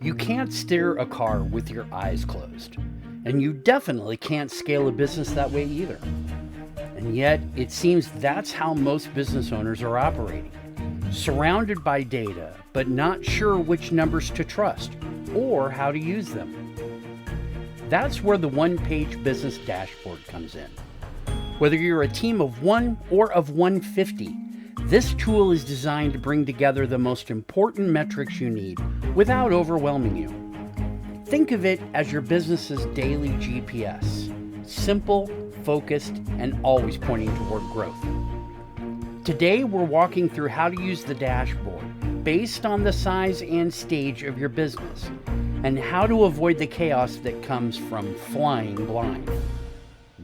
You can't steer a car with your eyes closed, and you definitely can't scale a business that way either. And yet, it seems that's how most business owners are operating, surrounded by data, but not sure which numbers to trust or how to use them. That's where the one-page business dashboard comes in. Whether you're a team of 1 or of 150, this tool is designed to bring together the most important metrics you need without overwhelming you. Think of it as your business's daily GPS, simple, focused, and always pointing toward growth. Today, we're walking through how to use the dashboard based on the size and stage of your business, and how to avoid the chaos that comes from flying blind.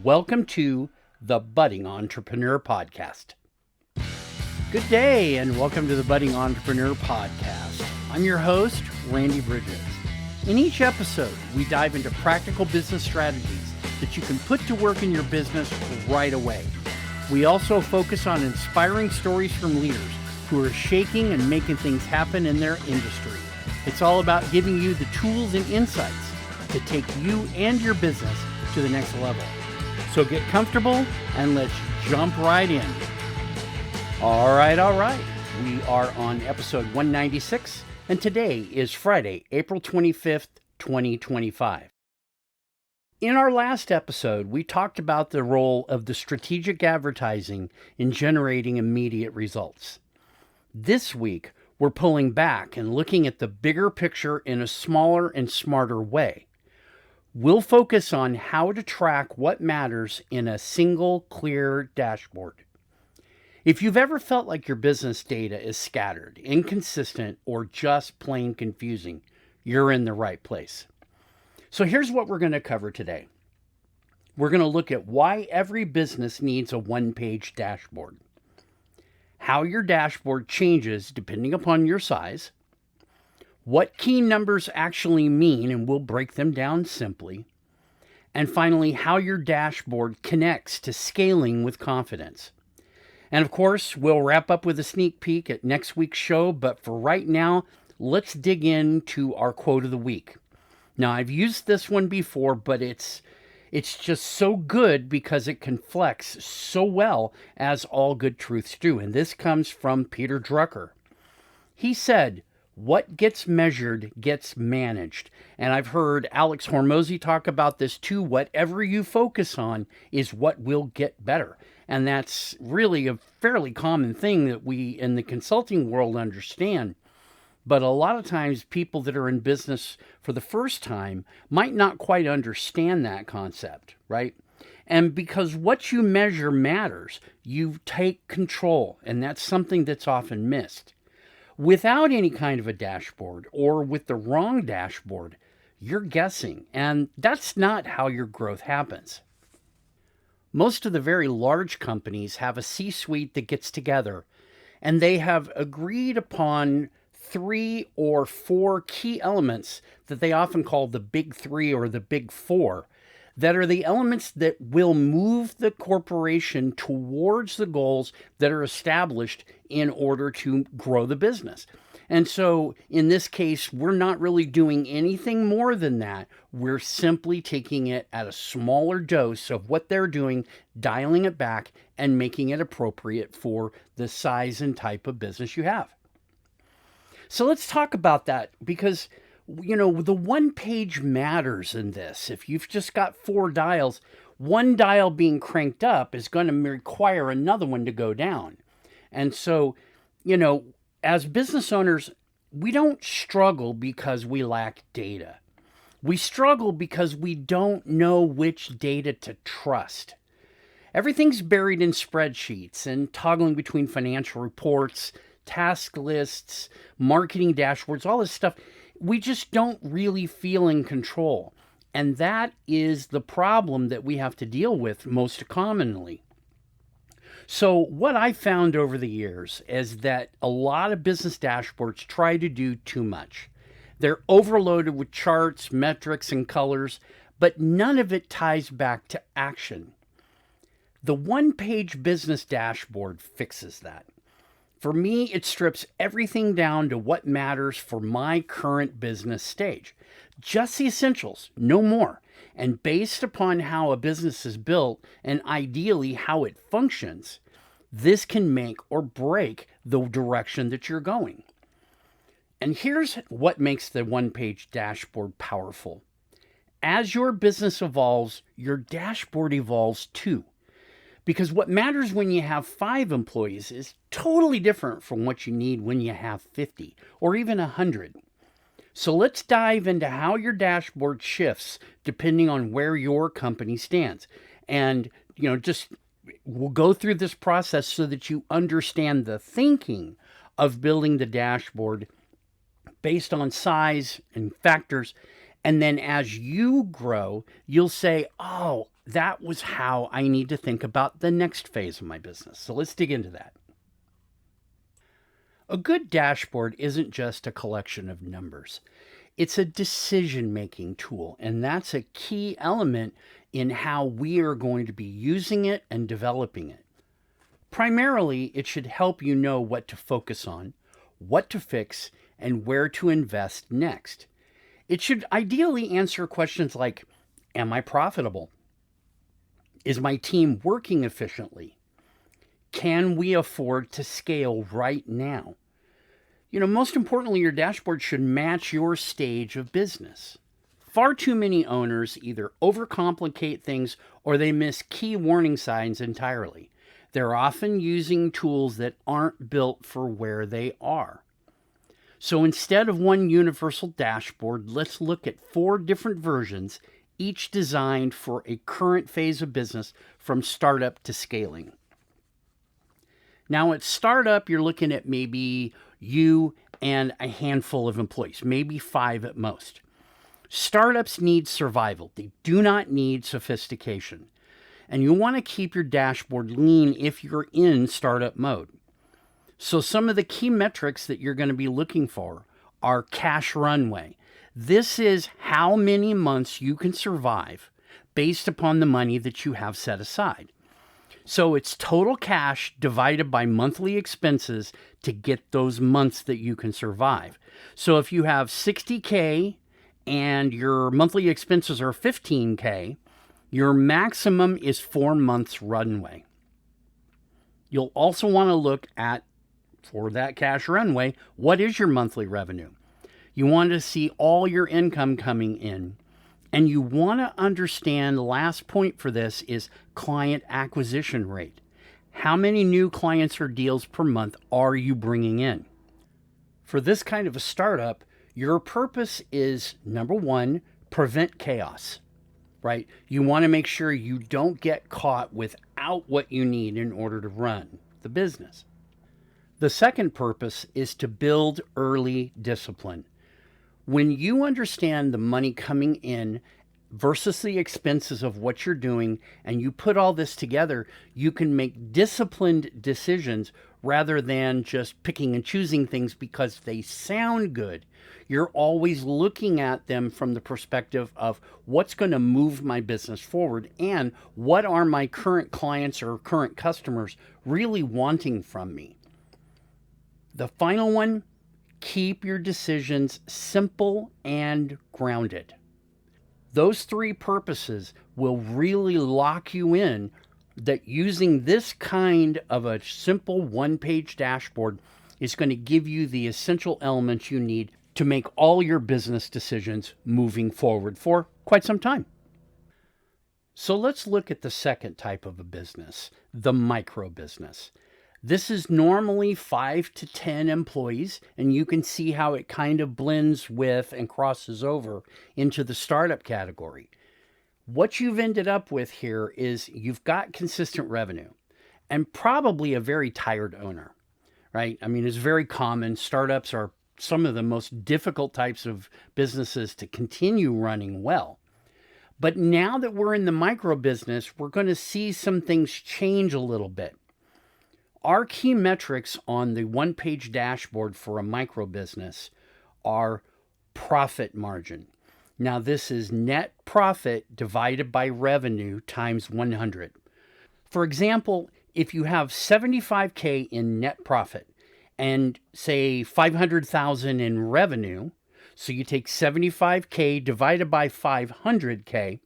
Welcome to the Budding Entrepreneur Podcast. Good day, and welcome to the Budding Entrepreneur Podcast. I'm your host, Randy Bridges. In each episode, we dive into practical business strategies that you can put to work in your business right away. We also focus on inspiring stories from leaders who are shaking and making things happen in their industry. It's all about giving you the tools and insights to take you and your business to the next level. So get comfortable and let's jump right in. All right. We are on episode 196, and today is Friday, April 25th, 2025. In our last episode, we talked about the role of the strategic advertising in generating immediate results. This week, we're pulling back and looking at the bigger picture in a smaller and smarter way. We'll focus on how to track what matters in a single, clear dashboard. If you've ever felt like your business data is scattered, inconsistent, or just plain confusing, you're in the right place. So here's what we're going to cover today. We're going to look at why every business needs a one-page dashboard, how your dashboard changes depending upon your size, what key numbers actually mean, and we'll break them down simply, and finally, how your dashboard connects to scaling with confidence. And of course, we'll wrap up with a sneak peek at next week's show, but for right now, let's dig into our quote of the week. Now, I've used this one before, but it's just so good because it can flex so well, as all good truths do. And this comes from Peter Drucker. He said, "What gets measured gets managed." And I've heard Alex Hormozy talk about this too. Whatever you focus on is what will get better. And that's really a fairly common thing that we in the consulting world understand. But a lot of times people that are in business for the first time might not quite understand that concept, right? And because what you measure matters, you take control, and that's something that's often missed. Without any kind of a dashboard, or with the wrong dashboard, you're guessing, and that's not how your growth happens. Most of the very large companies have a C-suite that gets together, and they have agreed upon 3 or 4 key elements that they often call the big 3 or the big 4, that are the elements that will move the corporation towards the goals that are established in order to grow the business. And so in this case, we're not really doing anything more than that. We're simply taking it at a smaller dose of what they're doing, dialing it back, and making it appropriate for the size and type of business you have. So let's talk about that, because, the one page matters in this. If you've just got 4 dials, one dial being cranked up is going to require another one to go down. And so, as business owners, we don't struggle because we lack data. We struggle because we don't know which data to trust. Everything's buried in spreadsheets and toggling between financial reports, task lists, marketing dashboards, all this stuff. We just don't really feel in control. And that is the problem that we have to deal with most commonly. So what I found over the years is that a lot of business dashboards try to do too much. They're overloaded with charts, metrics, and colors, but none of it ties back to action. The one-page business dashboard fixes that. For me, it strips everything down to what matters for my current business stage. Just the essentials, no more. And based upon how a business is built and ideally how it functions, this can make or break the direction that you're going. And here's what makes the one-page dashboard powerful. As your business evolves, your dashboard evolves too. Because what matters when you have 5 employees is totally different from what you need when you have 50 or even 100. So let's dive into how your dashboard shifts depending on where your company stands. And, just we'll go through this process so that you understand the thinking of building the dashboard based on size and factors. And then as you grow, you'll say, oh, that was how I need to think about the next phase of my business. So let's dig into that. A good dashboard isn't just a collection of numbers. It's a decision-making tool, and that's a key element in how we are going to be using it and developing it. Primarily, it should help you know what to focus on, what to fix, and where to invest next. It should ideally answer questions like, am I profitable? Is my team working efficiently? Can we afford to scale right now? Most importantly, your dashboard should match your stage of business. Far too many owners either overcomplicate things or they miss key warning signs entirely. They're often using tools that aren't built for where they are. So instead of one universal dashboard, let's look at 4 different versions, each designed for a current phase of business from startup to scaling. Now at startup, you're looking at maybe you and a handful of employees, maybe 5 at most. Startups need survival. They do not need sophistication. And you want to keep your dashboard lean if you're in startup mode. So some of the key metrics that you're going to be looking for are cash runway. This is how many months you can survive based upon the money that you have set aside. So it's total cash divided by monthly expenses to get those months that you can survive. So if you have $60K and your monthly expenses are $15K, your maximum is 4 months runway. You'll also want to look at, for that cash runway, what is your monthly revenue? You want to see all your income coming in. And you want to understand, the last point for this is client acquisition rate. How many new clients or deals per month are you bringing in? For this kind of a startup, your purpose is, number 1, prevent chaos, right? You want to make sure you don't get caught without what you need in order to run the business. The second purpose is to build early discipline. When you understand the money coming in versus the expenses of what you're doing, and you put all this together, you can make disciplined decisions rather than just picking and choosing things because they sound good. You're always looking at them from the perspective of what's going to move my business forward and what are my current clients or current customers really wanting from me. The final one, keep your decisions simple and grounded. Those 3 purposes will really lock you in that using this kind of a simple one-page dashboard is going to give you the essential elements you need to make all your business decisions moving forward for quite some time. So let's look at the second type of a business, the micro business. This is normally 5 to 10 employees, and you can see how it kind of blends with and crosses over into the startup category. What you've ended up with here is you've got consistent revenue and probably a very tired owner, right? I mean, it's very common. Startups are some of the most difficult types of businesses to continue running well. But now that we're in the micro business, we're going to see some things change a little bit. Our key metrics on the one-page dashboard for a micro business are profit margin. Now, this is net profit divided by revenue times 100. For example, if you have $75K in net profit and say 500,000 in revenue. So you take 75K divided by 500K,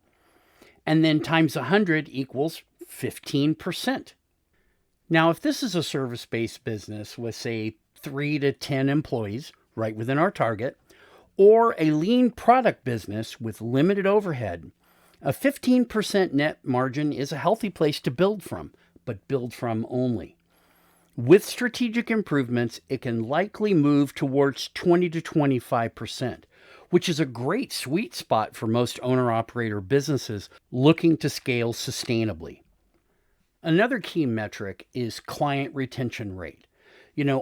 and then times 100 equals 15%. Now, if this is a service-based business with, say, 3 to 10 employees, right within our target, or a lean product business with limited overhead, a 15% net margin is a healthy place to build from, but build from only. With strategic improvements, it can likely move towards 20 to 25%, which is a great sweet spot for most owner-operator businesses looking to scale sustainably. Another key metric is client retention rate.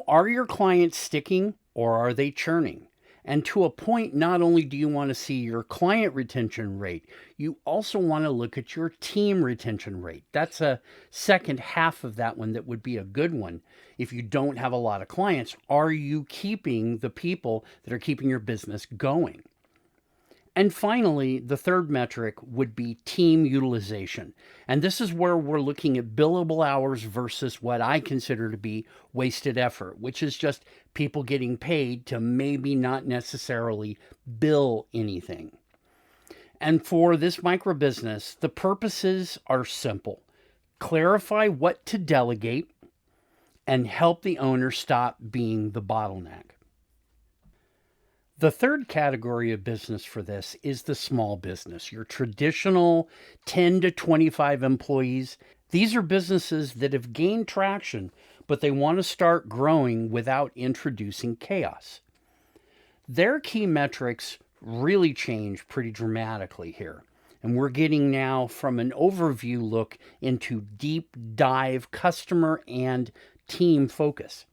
Are your clients sticking or are they churning? And to a point, not only do you want to see your client retention rate, you also want to look at your team retention rate. That's a second half of that one that would be a good one. If you don't have a lot of clients, are you keeping the people that are keeping your business going? And finally, the third metric would be team utilization. And this is where we're looking at billable hours versus what I consider to be wasted effort, which is just people getting paid to maybe not necessarily bill anything. And for this micro business, the purposes are simple. Clarify what to delegate and help the owner stop being the bottleneck. The third category of business for this is the small business, your traditional 10 to 25 employees. These are businesses that have gained traction, but they want to start growing without introducing chaos. Their key metrics really change pretty dramatically here. And we're getting now from an overview look into deep dive customer and team focus.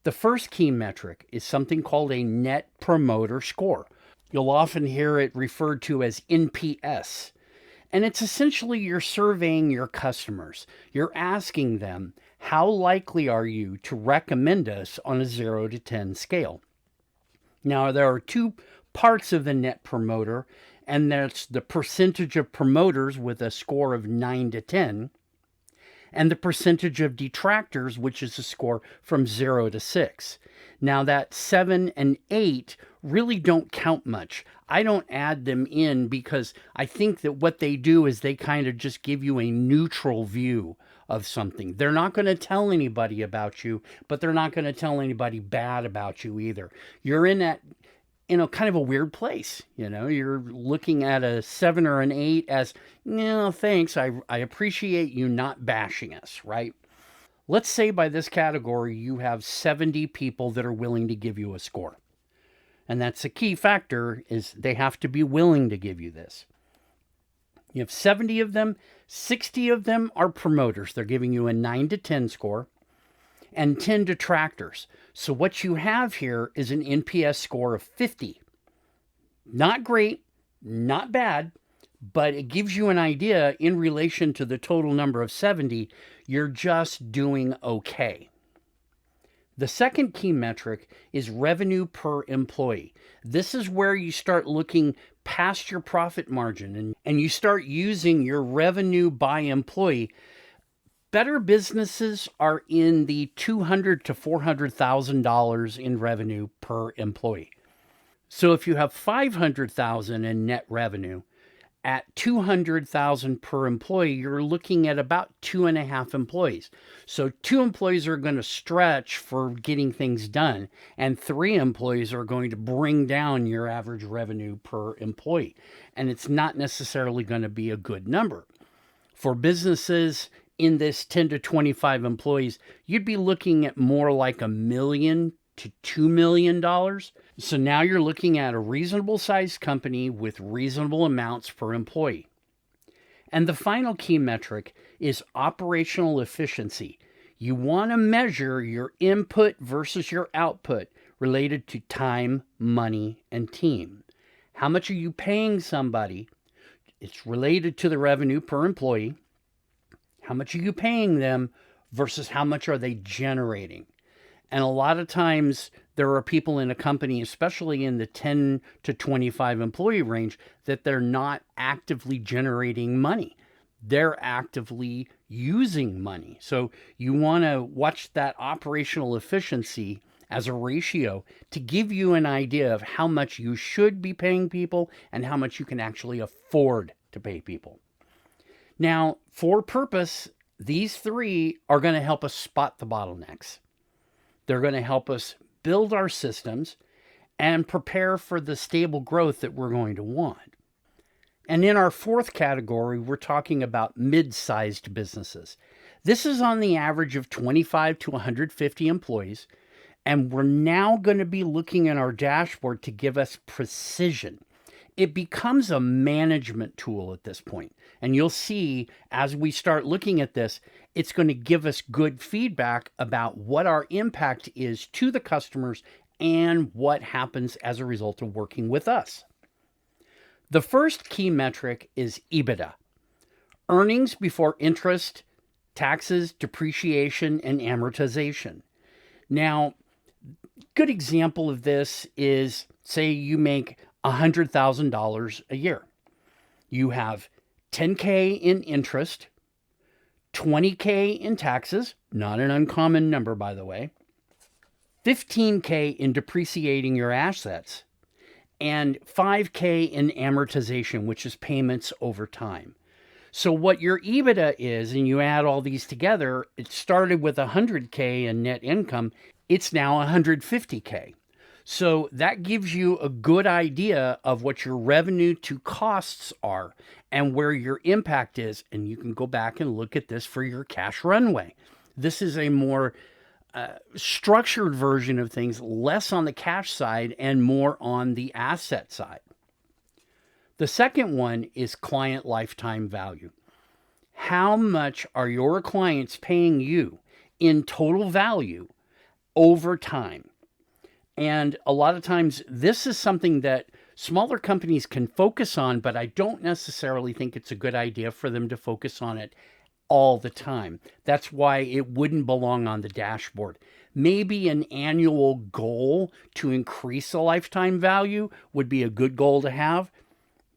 The first key metric is something called a Net Promoter Score. You'll often hear it referred to as NPS. And it's essentially you're surveying your customers. You're asking them, how likely are you to recommend us on a 0 to 10 scale? Now, there are two parts of the Net Promoter, and that's the percentage of promoters with a score of 9 to 10, and the percentage of detractors, which is a score from 0 to 6. Now, that 7 and 8 really don't count much. I don't add them in because I think that what they do is they kind of just give you a neutral view of something. They're not going to tell anybody about you, but they're not going to tell anybody bad about you either. You're in that kind of a weird place. You're looking at a 7 or an 8 as, no, thanks, I appreciate you not bashing us, right? Let's say by this category, you have 70 people that are willing to give you a score. And that's a key factor, is they have to be willing to give you this. You have 70 of them, 60 of them are promoters. They're giving you a 9 to 10 score, and 10 detractors. So what you have here is an NPS score of 50. Not great, not bad, but it gives you an idea in relation to the total number of 70, you're just doing okay. The second key metric is revenue per employee. This is where you start looking past your profit margin and you start using your revenue by employee. Better businesses are in the $200,000 to $400,000 in revenue per employee. So if you have $500,000 in net revenue, at $200,000 per employee, you're looking at about 2.5 employees. So 2 employees are going to stretch for getting things done, and 3 employees are going to bring down your average revenue per employee. And it's not necessarily going to be a good number. For businesses in this 10 to 25 employees, you'd be looking at more like $1 million to $2 million. So now you're looking at a reasonable sized company with reasonable amounts per employee. And the final key metric is operational efficiency. You want to measure your input versus your output related to time, money, and team. How much are you paying somebody? It's related to the revenue per employee. How much are you paying them versus how much are they generating? And a lot of times there are people in a company, especially in the 10 to 25 employee range, that they're not actively generating money. they're actively using money. So you want to watch that operational efficiency as a ratio to give you an idea of how much you should be paying people and how much you can actually afford to pay people. Now, for purpose, these three are going to help us spot the bottlenecks. They're going to help us build our systems and prepare for the stable growth that we're going to want. And in our fourth category, we're talking about mid-sized businesses. This is on the average of 25 to 150 employees, and we're now going to be looking at our dashboard to give us precision. It becomes a management tool at this point. And you'll see as we start looking at this, it's going to give us good feedback about what our impact is to the customers and what happens as a result of working with us. The first key metric is EBITDA, earnings before interest, taxes, depreciation, and amortization. Now, good example of this is, say you make $100,000 a year. You have $10K in interest, $20K in taxes, not an uncommon number, by the way, $15K in depreciating your assets, and $5K in amortization, which is payments over time. So what your EBITDA is, and you add all these together, it started with $100K in net income. It's now $150K. So that gives you a good idea of what your revenue to costs are and where your impact is. And you can go back and look at this for your cash runway. This is a more structured version of things, less on the cash side and more on the asset side. The second one is client lifetime value. How much are your clients paying you in total value over time? And a lot of times this is something that smaller companies can focus on, but I don't necessarily think it's a good idea for them to focus on it all the time. That's why it wouldn't belong on the dashboard. Maybe an annual goal to increase the lifetime value would be a good goal to have,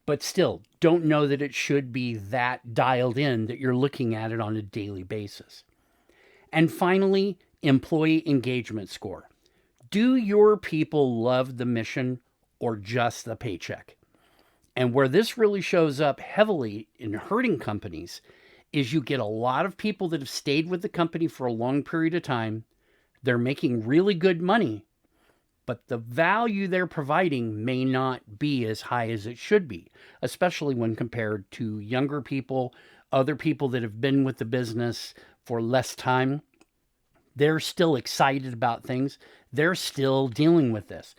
but still, don't know that it should be that dialed in that you're looking at it on a daily basis. And finally, employee engagement score. Do your people love the mission or just the paycheck? And where this really shows up heavily in hurting companies is you get a lot of people that have stayed with the company for a long period of time. They're making really good money, but the value they're providing may not be as high as it should be, especially when compared to younger people, other people that have been with the business for less time. They're still excited about things. They're still dealing with this.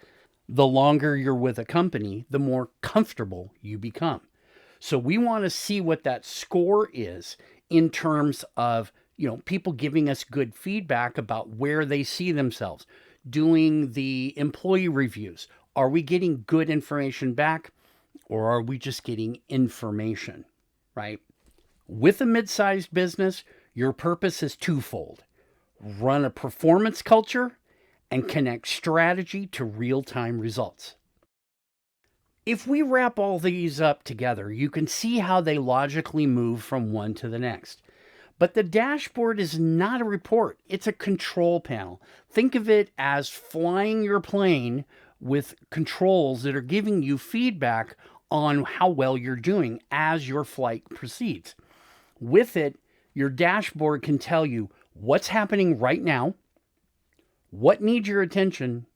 The longer you're with a company, the more comfortable you become. So we want to see what that score is in terms of, people giving us good feedback about where they see themselves, doing the employee reviews. Are we getting good information back, or are we just getting information, right? With a mid-sized business, your purpose is twofold. Run a performance culture and connect strategy to real-time results. If we wrap all these up together, you can see how they logically move from one to the next. But the dashboard is not a report. It's a control panel. Think of it as flying your plane with controls that are giving you feedback on how well you're doing as your flight proceeds. With it, your dashboard can tell you what's happening right now, what needs your attention,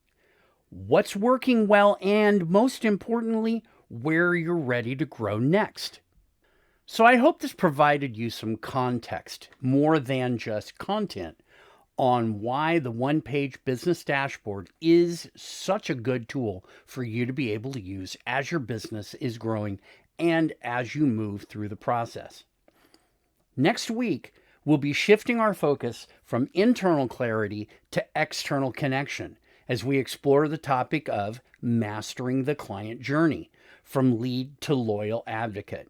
what's working well, and most importantly, where you're ready to grow next. So I hope this provided you some context, more than just content, on why the one-page business dashboard is such a good tool for you to be able to use as your business is growing and as you move through the process. Next week, we'll be shifting our focus from internal clarity to external connection as we explore the topic of mastering the client journey from lead to loyal advocate.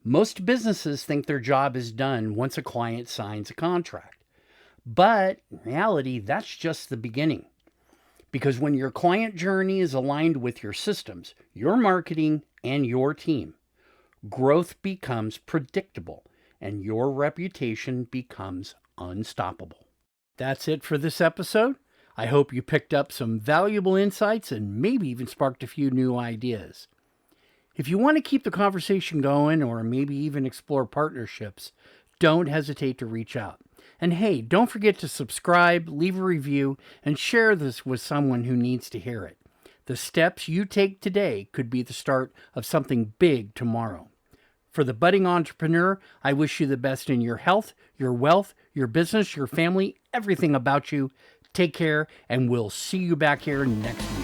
Most businesses think their job is done once a client signs a contract. But in reality, that's just the beginning. Because when your client journey is aligned with your systems, your marketing, and your team, growth becomes predictable and your reputation becomes unstoppable. That's it for this episode. I hope you picked up some valuable insights and maybe even sparked a few new ideas. If you want to keep the conversation going or maybe even explore partnerships, don't hesitate to reach out. And hey, don't forget to subscribe, leave a review, and share this with someone who needs to hear it. The steps you take today could be the start of something big tomorrow. For the budding entrepreneur, I wish you the best in your health, your wealth, your business, your family, everything about you. Take care, and we'll see you back here next week.